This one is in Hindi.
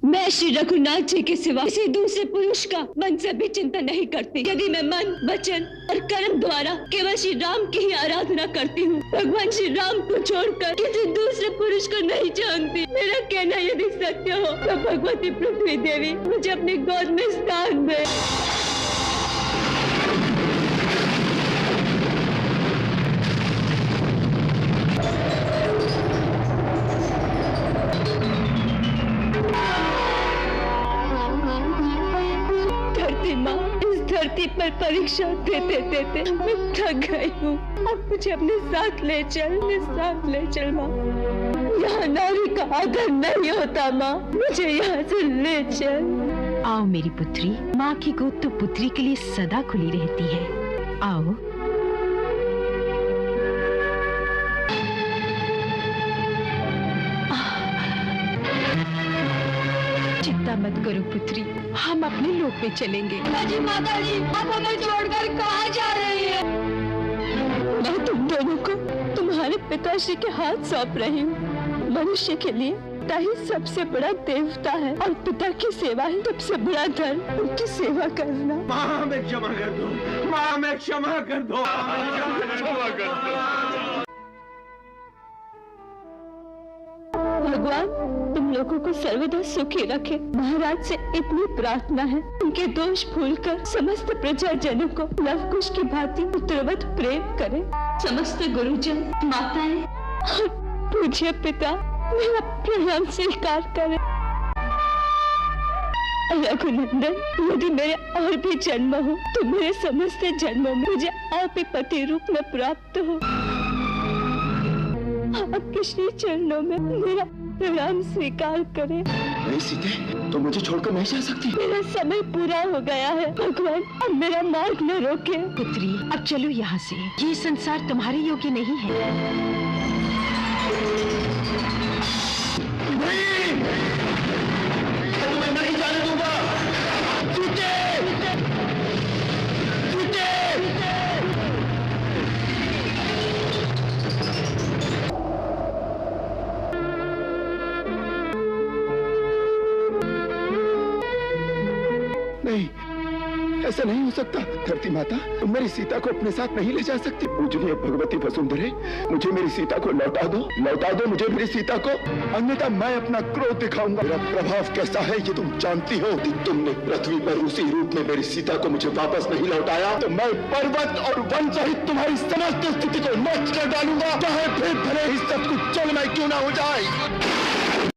मैं श्री रघुनाथ जी के सिवा किसी दूसरे पुरुष का मन से भी चिंतन नहीं करती। यदि मैं मन, वचन और कर्म द्वारा केवल श्री राम की ही आराधना करती हूँ, भगवान श्री राम को छोड़कर किसी दूसरे पुरुष को नहीं जानती। मेरा कहना यदि सत्य हो तो भगवती पृथ्वी देवी मुझे अपनी गोद में स्थान दे। धरती पर परीक्षा देते देते मैं थक गई हूँ। अब मुझे अपने साथ ले चल माँ। यहाँ नारी का आदर नहीं होता माँ, मुझे यहाँ से ले चल। आओ मेरी पुत्री, माँ की गोद तो पुत्री के लिए सदा खुली रहती है। आओ। चिंता मत करो पुत्री, हम अपने लोक में चलेंगे। जी माता जी, आप हमें छोड़कर कहाँ जा रही है? मैं तुम दोनों को तुम्हारे पिताश्री के हाथ सौंप रही हूँ। मनुष्य के लिए पिता ही सबसे बड़ा देवता है और पिता की सेवा ही सबसे बड़ा धर्म। उनकी सेवा करना। माँ हमें क्षमा कर दो, माँ हमें क्षमा कर दो, क्षमा कर दो। भगवान तुम लोगों को सर्वदा सुखी रखे। महाराज से इतनी प्रार्थना है, उनके दोष भूलकर समस्त प्रजाजनों को लवकुश की भांति पुत्रवत प्रेम करें। समस्त गुरुजन, माताएं और पूज्य पिता मेरा प्रणाम स्वीकार करें। रघुनंदन, यदि मेरे और भी जन्म हो तो मेरे समस्त जन्मों में मुझे आप ही पति रूप में प्राप्त हो। आपके श्री चरणों में मेरा प्रणाम स्वीकार करें। नहीं सीते, तो मुझे छोड़कर नहीं जा सकती। मेरा समय पूरा हो गया है भगवान, अब मेरा मार्ग न रोके। पुत्री अब चलो यहाँ से, ये संसार तुम्हारे योग्य नहीं है। नहीं, तुम्हें नहीं जाने दूंगा। सीते, सीते। नहीं, ऐसा नहीं हो सकता। धरती माता, तुम मेरी सीता को अपने साथ नहीं ले जा सकती। पूजनीय भगवती वसुंधरे, मुझे मेरी सीता को लौटा दो मुझे मेरी सीता को, अन्यथा मैं अपना क्रोध दिखाऊंगा। मेरा प्रभाव कैसा है ये तुम जानती हो। यदि तुमने पृथ्वी पर उसी रूप में मेरी सीता को मुझे वापस नहीं लौटाया तो मैं पर्वत और वन सहित तुम्हारी समस्त स्थिति को नष्ट कर डालूंगा, चाहे फिर भले ही सब कुछ जलमय क्यों ना हो जाए।